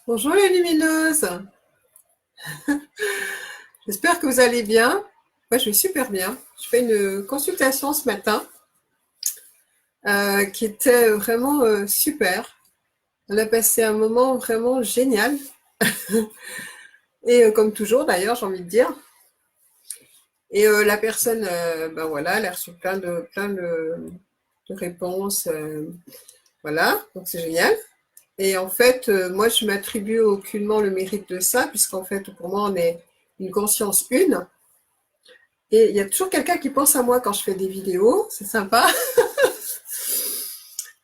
Bonjour les lumineuses, j'espère que vous allez bien. Moi je vais super bien. Je fais une consultation ce matin qui était vraiment super. On a passé un moment vraiment génial et comme toujours d'ailleurs j'ai envie de dire. Et la personne, ben voilà, elle a reçu plein de réponses, voilà, donc c'est génial. Et en fait, moi je m'attribue aucunement le mérite de ça puisqu'en fait pour moi on est une conscience une. Et il y a toujours quelqu'un qui pense à moi quand je fais des vidéos, c'est sympa.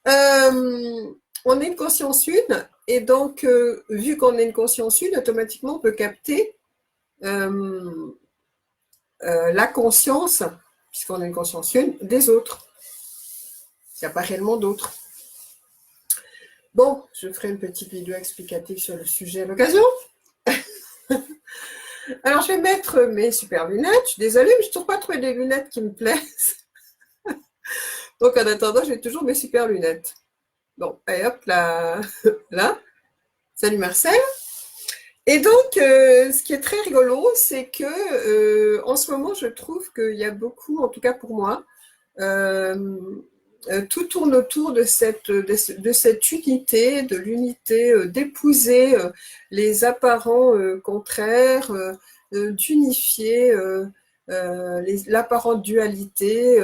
Euh, on est une conscience une, et donc, vu qu'on est une conscience une, automatiquement, on peut capter euh, la conscience, puisqu'on est une conscience une, des autres. Il n'y a pas réellement d'autres. Bon, je ferai une petite vidéo explicative sur le sujet à l'occasion. Alors, je vais mettre mes super lunettes. Je suis désolée, mais je ne trouve pas trouvé des lunettes qui me plaisent. Donc, en attendant, j'ai toujours mes super lunettes. Bon, et hop, là, là. Salut Marcel. Et donc, ce qui est très rigolo, c'est que en ce moment, je trouve qu'il y a beaucoup, en tout cas pour moi, euh, tout tourne autour de cette unité, de l'unité, d'épouser les apparents contraires, d'unifier l'apparente dualité,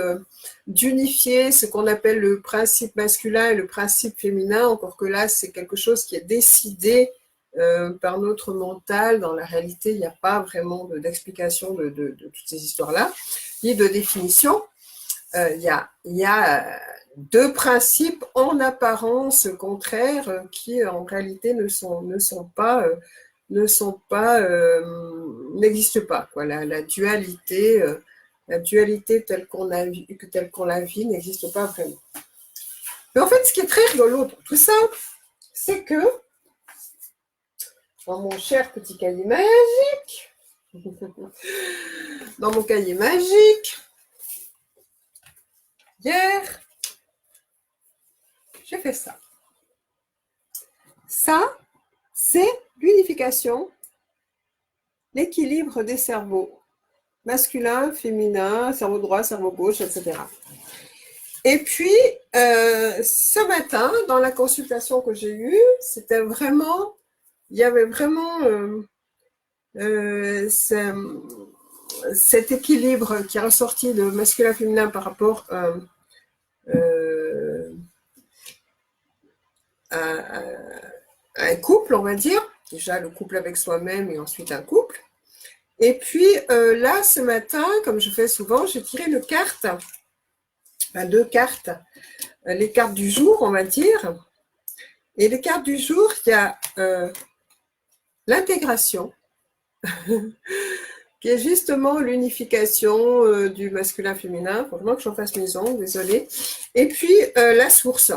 d'unifier ce qu'on appelle le principe masculin et le principe féminin, encore que là, c'est quelque chose qui est décidé par notre mental. Dans la réalité, il n'y a pas vraiment d'explication de toutes ces histoires-là, ni de définition. Il y a deux principes en apparence contraires qui en réalité n'existent pas, quoi. La dualité telle qu'on la vit n'existe pas vraiment. Mais en fait, ce qui est très rigolo dans tout ça, c'est que dans mon cher petit cahier magique, dans mon cahier magique, hier, j'ai fait ça. Ça, c'est l'unification, l'équilibre des cerveaux, masculin, féminin, cerveau droit, cerveau gauche, etc. Et puis, ce matin, dans la consultation que j'ai eue, c'était vraiment, il y avait vraiment cet équilibre qui est ressorti de masculin-féminin par rapport à un couple, on va dire. Déjà, le couple avec soi-même et ensuite un couple. Et puis là, ce matin, comme je fais souvent, j'ai tiré une carte, enfin, deux cartes, les cartes du jour, on va dire. Et les cartes du jour, il y a l'intégration, qui est justement l'unification du masculin-féminin. Il faut vraiment que j'en fasse mes ongles, désolée. Et puis la source.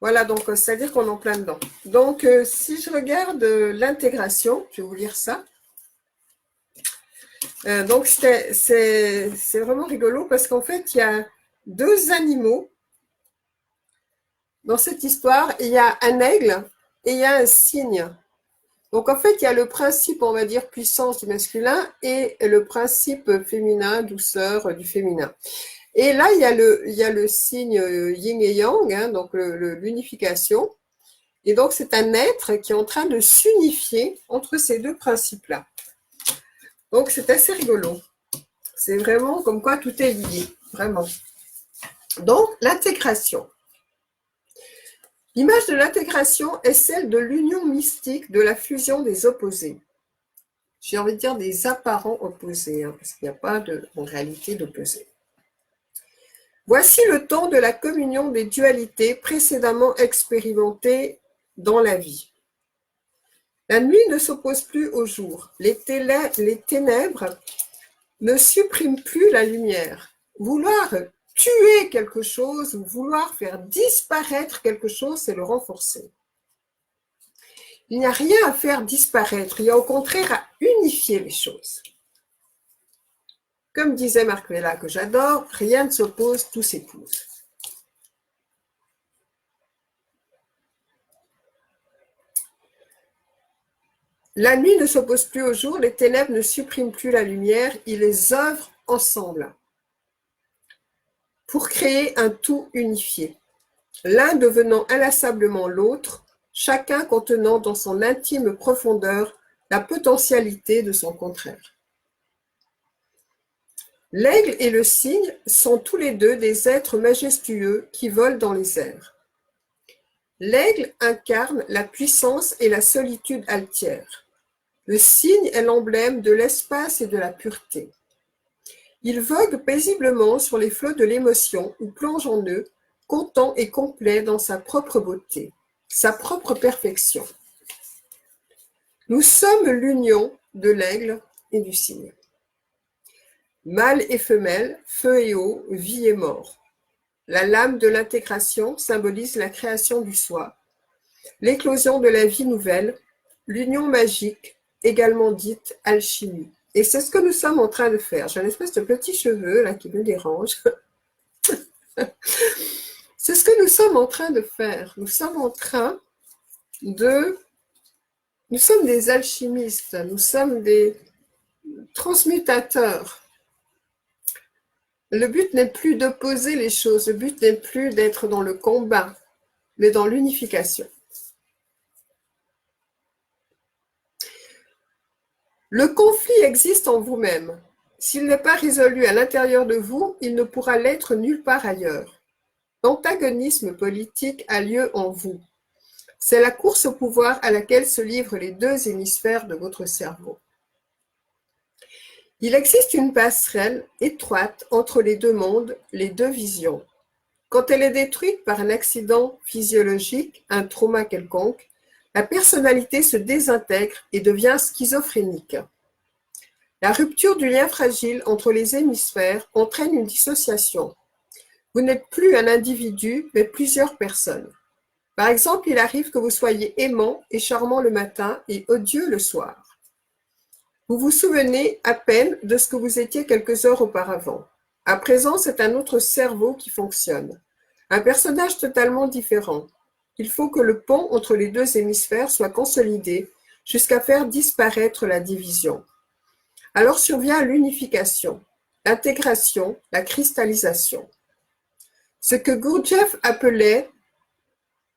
Voilà, donc c'est-à-dire qu'on est en plein dedans. Donc, si je regarde l'intégration, je vais vous lire ça. Donc, c'est vraiment rigolo parce qu'en fait, il y a deux animaux dans cette histoire. Il y a un aigle et il y a un cygne. Donc, en fait, il y a le principe, on va dire, puissance du masculin et le principe féminin, douceur du féminin. Et là, il y a le signe yin et yang, hein, donc l'unification. Et donc, c'est un être qui est en train de s'unifier entre ces deux principes-là. Donc, c'est assez rigolo. C'est vraiment comme quoi tout est lié, vraiment. Donc, l'intégration. L'image de l'intégration est celle de l'union mystique, de la fusion des opposés. J'ai envie de dire des apparents opposés, hein, parce qu'il n'y a pas en réalité d'opposés. Voici le temps de la communion des dualités précédemment expérimentées dans la vie. La nuit ne s'oppose plus au jour. Les ténèbres ne suppriment plus la lumière. Vouloir tuer quelque chose ou vouloir faire disparaître quelque chose, c'est le renforcer. Il n'y a rien à faire disparaître, il y a au contraire à unifier les choses. Comme disait Marc-Vella, que j'adore, rien ne s'oppose, tout s'épouse. La nuit ne s'oppose plus au jour, les ténèbres ne suppriment plus la lumière, ils les œuvrent ensemble pour créer un tout unifié, l'un devenant inlassablement l'autre, chacun contenant dans son intime profondeur la potentialité de son contraire. L'aigle et le cygne sont tous les deux des êtres majestueux qui volent dans les airs. L'aigle incarne la puissance et la solitude altière. Le cygne est l'emblème de l'espace et de la pureté. Il vogue paisiblement sur les flots de l'émotion ou plonge en eux, content et complet dans sa propre beauté, sa propre perfection. Nous sommes l'union de l'aigle et du cygne. Mâle et femelle, feu et eau, vie et mort. La lame de l'intégration symbolise la création du soi, l'éclosion de la vie nouvelle, l'union magique, également dite alchimie. Et c'est ce que nous sommes en train de faire. J'ai une espèce de petit cheveu là qui me dérange. C'est ce que nous sommes en train de faire. Nous sommes des alchimistes, nous sommes des transmutateurs. Le but n'est plus d'opposer les choses, le but n'est plus d'être dans le combat, mais dans l'unification. Le conflit existe en vous-même. S'il n'est pas résolu à l'intérieur de vous, il ne pourra l'être nulle part ailleurs. L'antagonisme politique a lieu en vous. C'est la course au pouvoir à laquelle se livrent les deux hémisphères de votre cerveau. Il existe une passerelle étroite entre les deux mondes, les deux visions. Quand elle est détruite par un accident physiologique, un trauma quelconque, la personnalité se désintègre et devient schizophrénique. La rupture du lien fragile entre les hémisphères entraîne une dissociation. Vous n'êtes plus un individu, mais plusieurs personnes. Par exemple, il arrive que vous soyez aimant et charmant le matin et odieux le soir. Vous vous souvenez à peine de ce que vous étiez quelques heures auparavant. À présent, c'est un autre cerveau qui fonctionne. Un personnage totalement différent. Il faut que le pont entre les deux hémisphères soit consolidé jusqu'à faire disparaître la division. Alors survient l'unification, l'intégration, la cristallisation. Ce que Gurdjieff appelait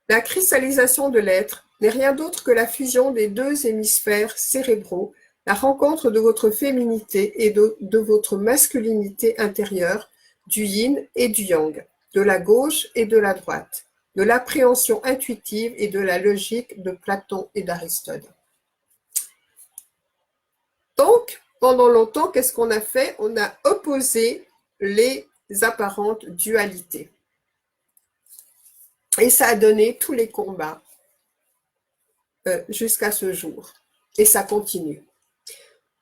la cristallisation de l'être n'est rien d'autre que la fusion des deux hémisphères cérébraux, la rencontre de votre féminité et de votre masculinité intérieure, du yin et du yang, de la gauche et de la droite, de l'appréhension intuitive et de la logique de Platon et d'Aristote. Donc, pendant longtemps, qu'est-ce qu'on a fait? On a opposé les apparentes dualités. Et ça a donné tous les combats jusqu'à ce jour. Et ça continue.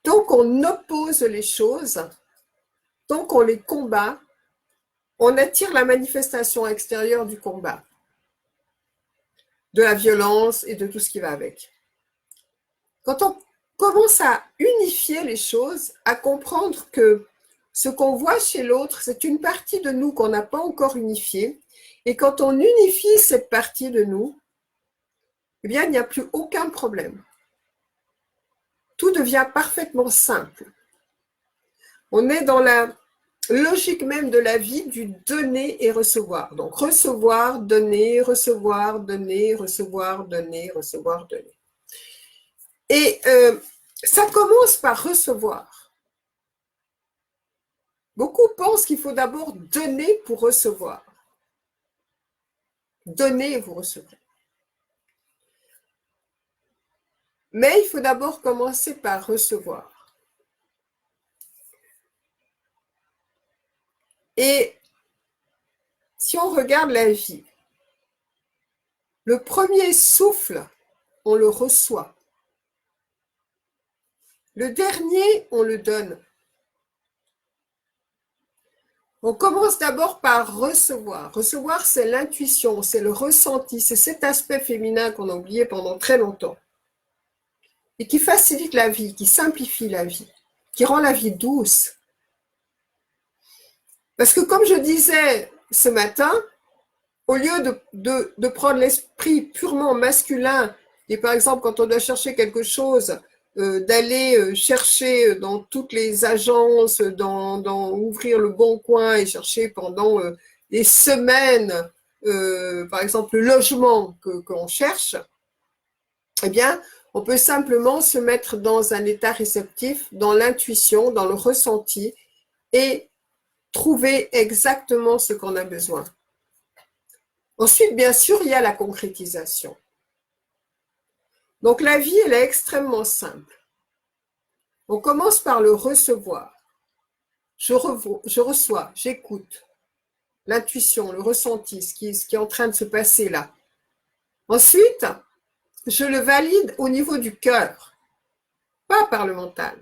Donc, on oppose les choses, donc on les combat, on attire la manifestation extérieure du combat, de la violence et de tout ce qui va avec. Quand on commence à unifier les choses, à comprendre que ce qu'on voit chez l'autre, c'est une partie de nous qu'on n'a pas encore unifiée, et quand on unifie cette partie de nous, eh bien, il n'y a plus aucun problème. Tout devient parfaitement simple. On est dans la logique même de la vie du donner et recevoir. Donc, recevoir, donner, recevoir, donner, recevoir, donner, recevoir, donner. Et ça commence par recevoir. Beaucoup pensent qu'il faut d'abord donner pour recevoir. Donner et vous recevrez. Mais il faut d'abord commencer par recevoir. Et si on regarde la vie, le premier souffle, on le reçoit. Le dernier, on le donne. On commence d'abord par recevoir. Recevoir, c'est l'intuition, c'est le ressenti, c'est cet aspect féminin qu'on a oublié pendant très longtemps. Et qui facilite la vie, qui simplifie la vie, qui rend la vie douce. Parce que comme je disais ce matin, au lieu de prendre l'esprit purement masculin Et par exemple, quand on doit chercher quelque chose, d'aller chercher dans toutes les agences, ouvrir le bon coin et chercher pendant des semaines, par exemple, le logement qu'on cherche, eh bien, on peut simplement se mettre dans un état réceptif, dans l'intuition, dans le ressenti et trouver exactement ce qu'on a besoin. Ensuite, bien sûr, il y a la concrétisation. Donc, la vie, elle est extrêmement simple. On commence par le recevoir. Je reçois, j'écoute l'intuition, le ressenti, ce qui est en train de se passer là. Ensuite, je le valide au niveau du cœur, pas par le mental.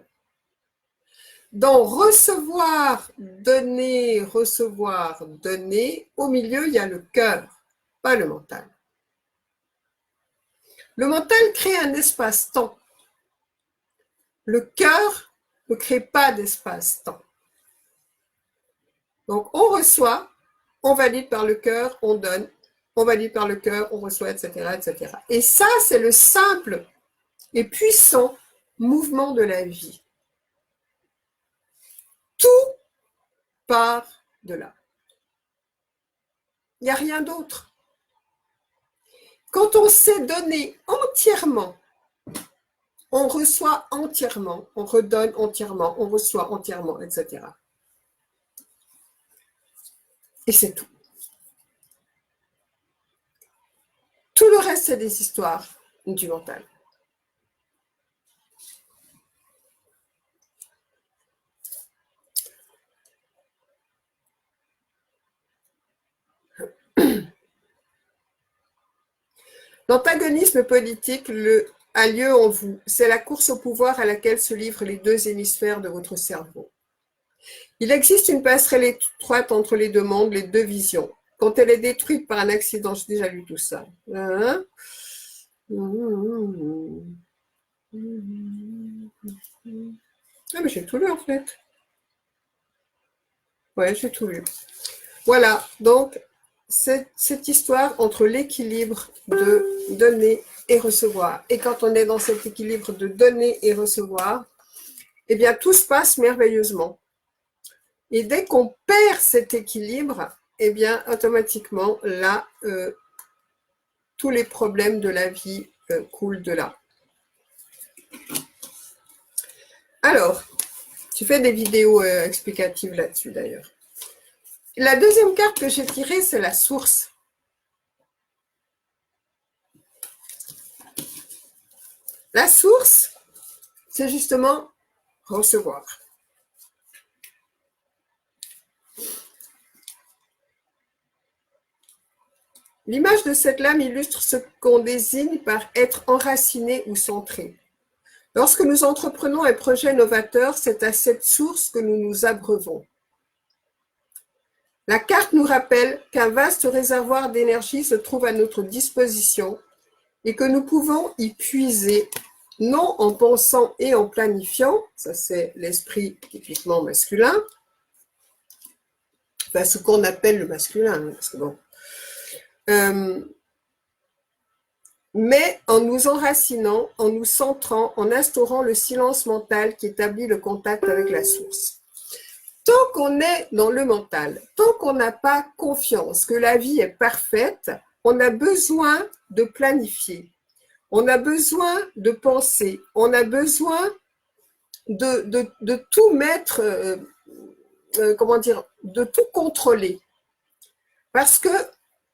Dans recevoir, donner, au milieu, il y a le cœur, pas le mental. Le mental crée un espace-temps. Le cœur ne crée pas d'espace-temps. Donc, on reçoit, on valide par le cœur, on donne, on valide par le cœur, on reçoit, etc., etc. Et ça, c'est le simple et puissant mouvement de la vie. Tout part de là. Il n'y a rien d'autre. Quand on sait donner entièrement, on reçoit entièrement, on redonne entièrement, on reçoit entièrement, etc. Et c'est tout. Tout le reste, c'est des histoires du mental. L'antagonisme politique a lieu en vous. C'est la course au pouvoir à laquelle se livrent les deux hémisphères de votre cerveau. Il existe une passerelle étroite entre les deux mondes, les deux visions. Quand elle est détruite par un accident, j'ai déjà lu tout ça. Hein? Ah, mais j'ai tout lu en fait. Ouais, j'ai tout lu. Voilà, donc cette histoire entre l'équilibre de donner et recevoir. Et quand on est dans cet équilibre de donner et recevoir, eh bien tout se passe merveilleusement. Et dès qu'on perd cet équilibre, eh bien automatiquement là, tous les problèmes de la vie coulent de là. Alors, tu fais des vidéos explicatives là-dessus d'ailleurs. La deuxième carte que j'ai tirée, c'est la source. La source, c'est justement recevoir. L'image de cette lame illustre ce qu'on désigne par être enraciné ou centré. Lorsque nous entreprenons un projet novateur, c'est à cette source que nous nous abreuvons. La carte nous rappelle qu'un vaste réservoir d'énergie se trouve à notre disposition et que nous pouvons y puiser, non en pensant et en planifiant, ça c'est l'esprit typiquement masculin, enfin ce qu'on appelle le masculin, parce que bon, mais en nous enracinant, en nous centrant, en instaurant le silence mental qui établit le contact avec la source. Tant qu'on est dans le mental, tant qu'on n'a pas confiance que la vie est parfaite, on a besoin de planifier, on a besoin de penser, on a besoin de tout mettre, comment dire, de tout contrôler. Parce que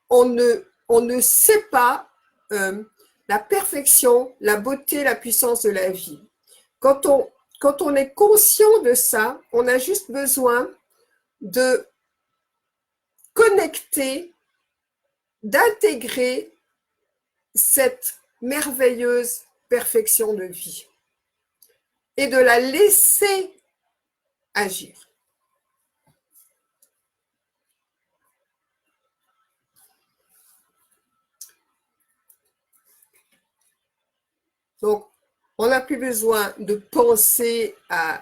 on ne sait pas la perfection, la beauté, la puissance de la vie. Quand on est conscient de ça, on a juste besoin de connecter, d'intégrer cette merveilleuse perfection de vie et de la laisser agir. Donc, on n'a plus besoin de penser à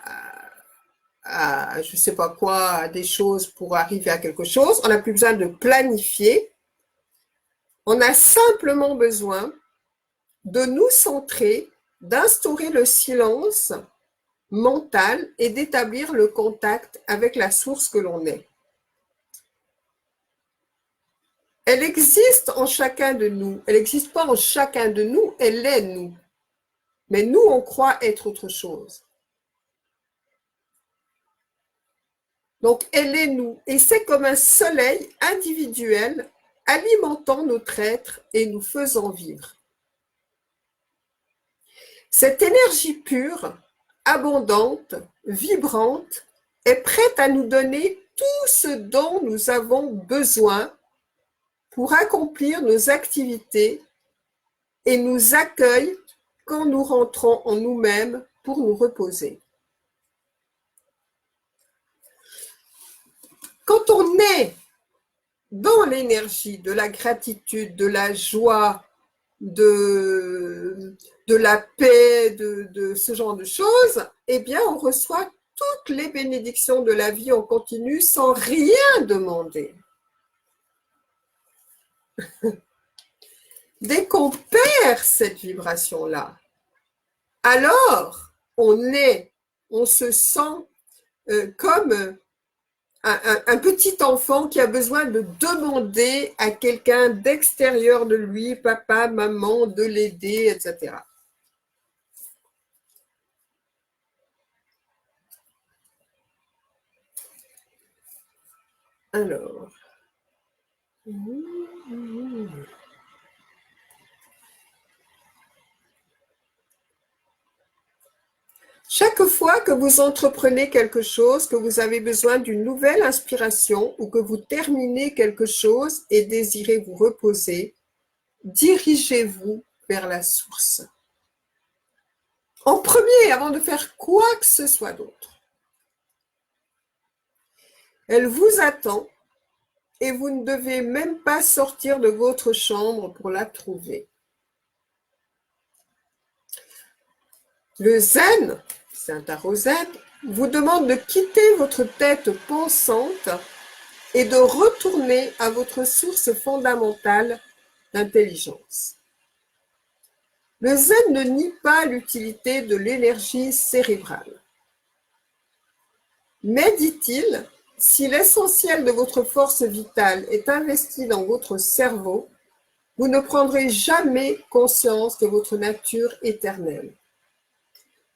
je ne sais pas quoi, à des choses pour arriver à quelque chose. On n'a plus besoin de planifier. On a simplement besoin de nous centrer, d'instaurer le silence mental et d'établir le contact avec la source que l'on est. Elle existe en chacun de nous. Elle n'existe pas en chacun de nous, elle est nous. Mais nous, on croit être autre chose. Donc, elle est nous. Et c'est comme un soleil individuel alimentant notre être et nous faisant vivre. Cette énergie pure, abondante, vibrante, est prête à nous donner tout ce dont nous avons besoin pour accomplir nos activités et nous accueille quand nous rentrons en nous-mêmes pour nous reposer. Quand on est dans l'énergie de la gratitude, de la joie, de la paix, de ce genre de choses, eh bien, on reçoit toutes les bénédictions de la vie en continu sans rien demander. Dès qu'on perd cette vibration-là, alors on se sent comme un petit enfant qui a besoin de demander à quelqu'un d'extérieur de lui, papa, maman, de l'aider, etc. Alors. Chaque fois que vous entreprenez quelque chose, que vous avez besoin d'une nouvelle inspiration ou que vous terminez quelque chose et désirez vous reposer, dirigez-vous vers la source. En premier, avant de faire quoi que ce soit d'autre. Elle vous attend et vous ne devez même pas sortir de votre chambre pour la trouver. Le zen, c'est un tarot zen, vous demande de quitter votre tête pensante et de retourner à votre source fondamentale d'intelligence. Le zen ne nie pas l'utilité de l'énergie cérébrale. Mais, dit-il, si l'essentiel de votre force vitale est investi dans votre cerveau, vous ne prendrez jamais conscience de votre nature éternelle.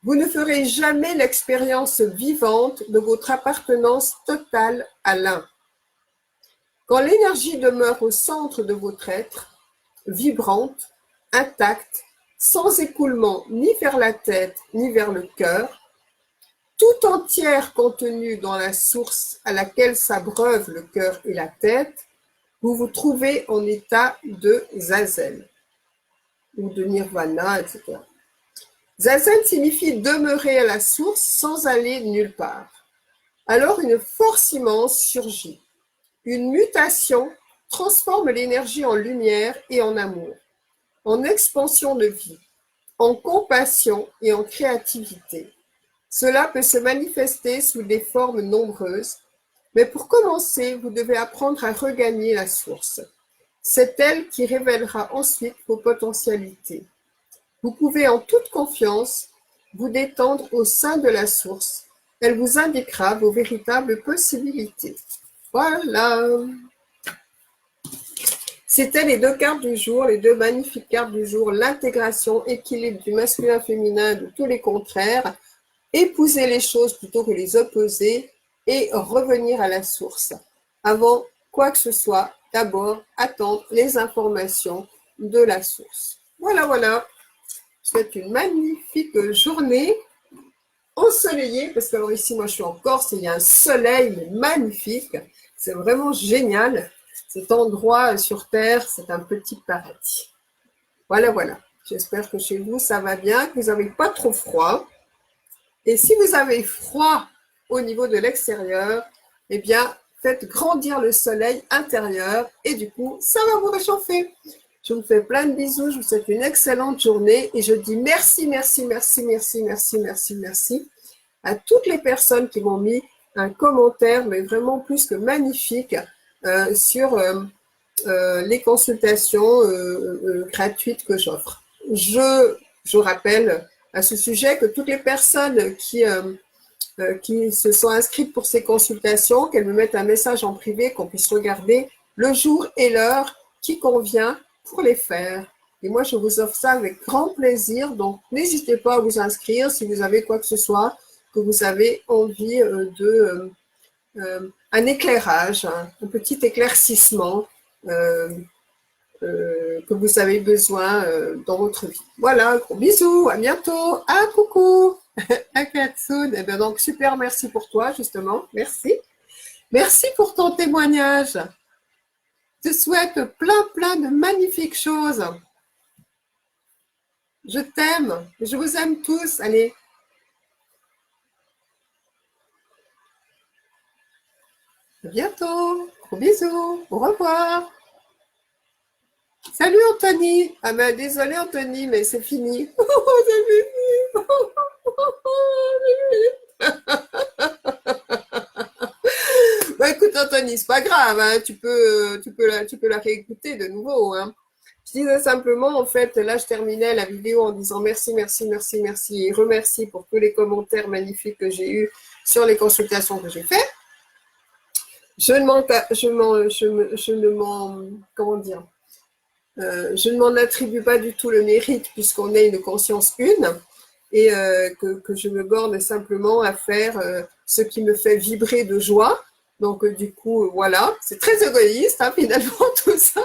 Vous ne ferez jamais l'expérience vivante de votre appartenance totale à l'un. Quand l'énergie demeure au centre de votre être, vibrante, intacte, sans écoulement ni vers la tête ni vers le cœur, tout entière contenue dans la source à laquelle s'abreuvent le cœur et la tête, vous vous trouvez en état de zazen ou de nirvana, etc. Zazen signifie demeurer à la source sans aller nulle part. Alors une force immense surgit. Une mutation transforme l'énergie en lumière et en amour, en expansion de vie, en compassion et en créativité. Cela peut se manifester sous des formes nombreuses, mais pour commencer, vous devez apprendre à regagner la source. C'est elle qui révélera ensuite vos potentialités. Vous pouvez en toute confiance vous détendre au sein de la source. Elle vous indiquera vos véritables possibilités. Voilà. C'était les deux cartes du jour, les deux magnifiques cartes du jour, l'intégration, équilibre du masculin-féminin, de tous les contraires, épouser les choses plutôt que les opposer et revenir à la source. Avant quoi que ce soit, d'abord attendre les informations de la source. Voilà, voilà. Je vous souhaite une magnifique journée ensoleillée, parce que alors ici, moi je suis en Corse et il y a un soleil magnifique. C'est vraiment génial. Cet endroit sur Terre, c'est un petit paradis. Voilà, voilà. J'espère que chez vous, ça va bien, que vous n'avez pas trop froid. Et si vous avez froid au niveau de l'extérieur, eh bien, faites grandir le soleil intérieur et du coup, ça va vous réchauffer. Je vous fais plein de bisous, je vous souhaite une excellente journée et je dis merci, merci, merci, merci, merci, merci, merci à toutes les personnes qui m'ont mis un commentaire, mais vraiment plus que magnifique, sur les consultations gratuites que j'offre. je rappelle à ce sujet que toutes les personnes qui se sont inscrites pour ces consultations, qu'elles me mettent un message en privé, qu'on puisse regarder le jour et l'heure qui convient pour les faire. Et moi, je vous offre ça avec grand plaisir. Donc, n'hésitez pas à vous inscrire si vous avez quoi que ce soit, que vous avez envie un éclairage, un petit éclaircissement que vous avez besoin dans votre vie. Voilà, gros bisous, à bientôt. Ah, coucou, Akatsun. Eh bien, donc, super, merci pour toi, justement. Merci. Merci pour ton témoignage. Je te souhaite plein de magnifiques choses. Je t'aime. Je vous aime tous. Allez. À bientôt. Gros bisous. Au revoir. Salut Anthony. Ah ben désolé Anthony, mais c'est fini. C'est fini. Bah écoute Anthony, c'est pas grave, hein. Tu peux la réécouter de nouveau, hein. Je disais simplement, en fait, là, je terminais la vidéo en disant merci, merci, merci, merci et remercie pour tous les commentaires magnifiques que j'ai eus sur les consultations que j'ai faites. Je ne m'en attribue pas du tout le mérite puisqu'on est une conscience une et que je me borne simplement à faire ce qui me fait vibrer de joie. Donc, du coup, voilà, c'est très égoïste, hein, finalement, tout ça.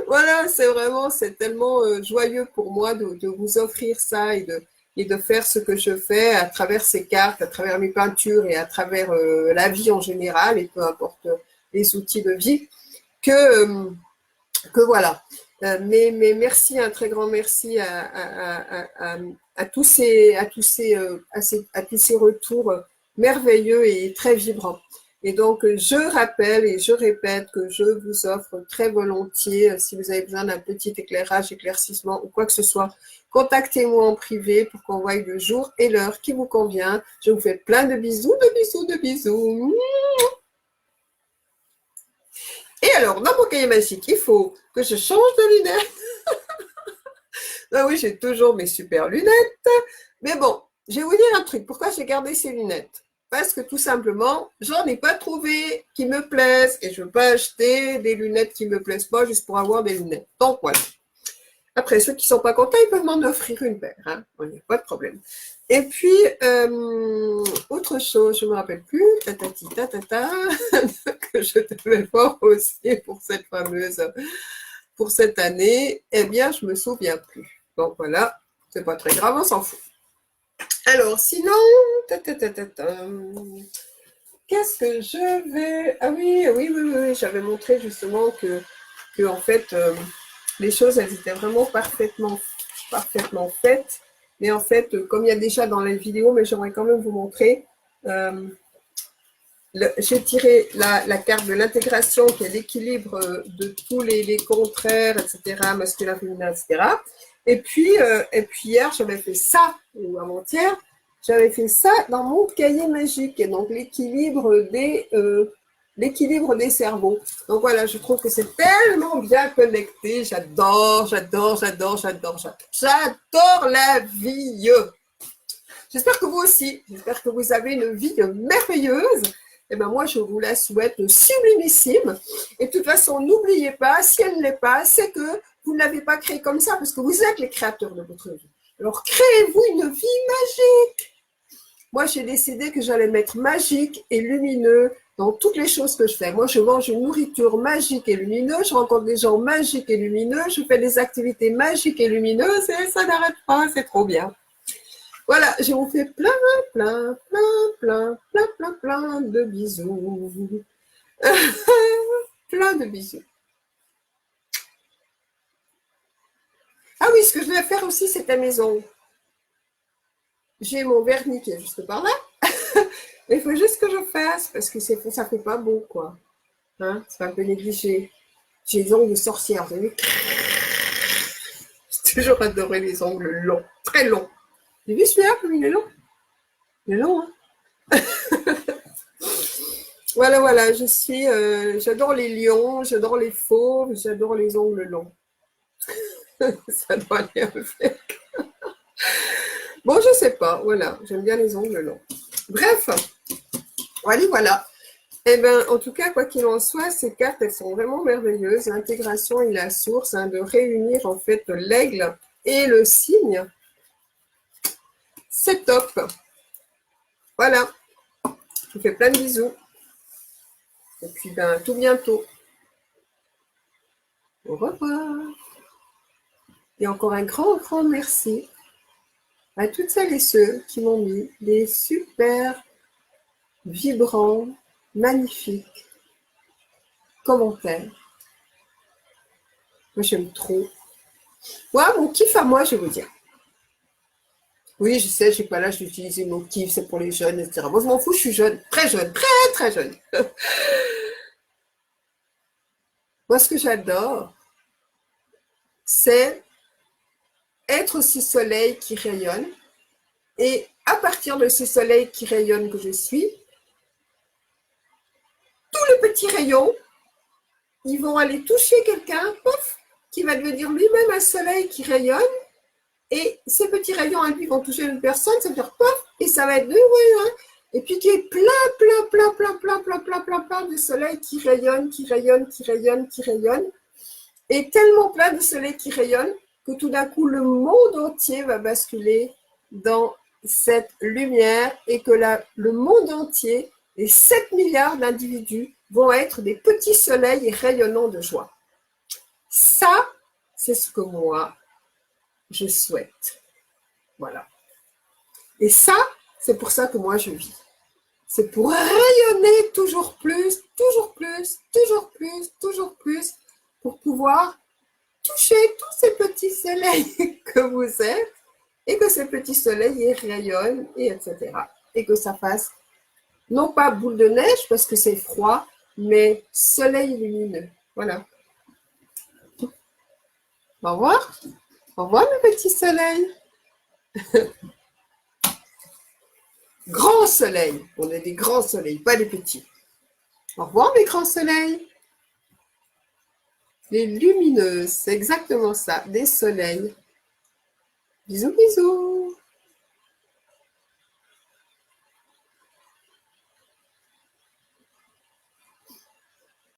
Voilà, c'est tellement joyeux pour moi de vous offrir ça et de faire ce que je fais à travers ces cartes, à travers mes peintures et à travers la vie en général et peu importe les outils de vie, que voilà. Mais merci, un très grand merci à tous ces retours merveilleux et très vibrants. Et donc, je rappelle et je répète que je vous offre très volontiers, si vous avez besoin d'un petit éclairage, éclaircissement ou quoi que ce soit, contactez-moi en privé pour qu'on voie le jour et l'heure qui vous convient. Je vous fais plein de bisous, de bisous, de bisous. Et alors, dans mon cahier magique, il faut que je change de lunettes. Ah oui, j'ai toujours mes super lunettes. Mais bon, je vais vous dire un truc. Pourquoi j'ai gardé ces lunettes? Parce que tout simplement, j'en ai pas trouvé qui me plaisent et je ne veux pas acheter des lunettes qui me plaisent pas juste pour avoir des lunettes. Donc voilà. Après, ceux qui sont pas contents, ils peuvent m'en offrir une paire. Hein. Il n'y a pas de problème. Et puis, autre chose, je ne me rappelle plus, tatati tatata, que je devais voir aussi pour cette année, eh bien, je me souviens plus. Donc voilà, c'est pas très grave, on s'en fout. Alors, sinon, qu'est-ce que je vais... Ah oui, j'avais montré justement que en fait, les choses, elles étaient vraiment parfaitement faites. Mais en fait, comme il y a déjà dans la vidéo, mais j'aimerais quand même vous montrer, j'ai tiré la carte de l'intégration qui est l'équilibre de tous les contraires, etc., masculin, féminin, etc. Et puis hier, j'avais fait ça, ou avant-hier, j'avais fait ça dans mon cahier magique, et donc l'équilibre des cerveaux. Donc voilà, je trouve que c'est tellement bien connecté. J'adore la vie. J'espère que vous aussi, j'espère que vous avez une vie merveilleuse. Et ben moi, je vous la souhaite sublimissime. Et de toute façon, n'oubliez pas, si elle ne l'est pas, c'est que vous ne l'avez pas créée comme ça, parce que vous êtes les créateurs de votre vie. Alors, créez-vous une vie magique. Moi, j'ai décidé que j'allais mettre magique et lumineux dans toutes les choses que je fais. Moi, je mange une nourriture magique et lumineuse, je rencontre des gens magiques et lumineux, je fais des activités magiques et lumineuses et ça n'arrête pas, c'est trop bien. Voilà, je vous fais plein de bisous. Plein de bisous. Ah oui, ce que je vais faire aussi, c'est ta maison. J'ai mon vernis qui est juste par là. Il faut juste que je fasse parce que ça fait pas beau, quoi. Hein, c'est un peu négligé. J'ai les ongles de sorcière, vous savez. J'ai toujours adoré les ongles longs, très longs. J'ai vu celui-là comme il est long. Il est long, hein. Voilà, j'adore les lions, j'adore les fauves, j'adore les ongles longs. Ça doit aller avec. Bon, je sais pas, voilà, j'aime bien les ongles longs. Bref, allez, voilà. Eh bien, en tout cas, quoi qu'il en soit, ces cartes, elles sont vraiment merveilleuses. L'intégration et la source, hein, de réunir en fait l'aigle et le cygne, c'est top. Voilà, je vous fais plein de bisous. Et puis, ben, tout bientôt. Au revoir. Et encore un grand, grand merci à toutes celles et ceux qui m'ont mis des super vibrants, magnifiques commentaires. Moi, j'aime trop. Moi, mon kiff à moi, je vais vous dire. Oui, je sais, je n'ai pas l'âge d'utiliser mon kiff, c'est pour les jeunes, etc. Moi, je m'en fous, je suis jeune, très, très jeune. Moi, ce que j'adore, c'est être ce soleil qui rayonne. Et à partir de ce soleil qui rayonne que je suis, tous les petits rayons, ils vont aller toucher quelqu'un, pouf, qui va devenir lui-même un soleil qui rayonne. Et ces petits rayons à lui vont toucher une personne, ça veut dire pof, et ça va être et puis qui est plein de soleil qui rayonne, qui rayonne, qui rayonne, qui rayonne. Et tellement plein de soleil qui rayonne que tout d'un coup, le monde entier va basculer dans cette lumière et que le monde entier, les 7 milliards d'individus vont être des petits soleils rayonnants de joie. Ça, c'est ce que moi, je souhaite. Voilà. Et ça, c'est pour ça que moi, je vis. C'est pour rayonner toujours plus, toujours plus, toujours plus, toujours plus, pour pouvoir toucher tous ces petits soleils que vous êtes, et que ces petits soleils rayonnent, et etc. Et que ça fasse, non pas boule de neige, parce que c'est froid, mais soleil lumineux. Voilà. Au revoir. Au revoir, mes petits soleils. Grands soleils. On est des grands soleils, pas des petits. Au revoir, mes grands soleils. Les lumineuses, c'est exactement ça, des soleils. Bisous, bisous.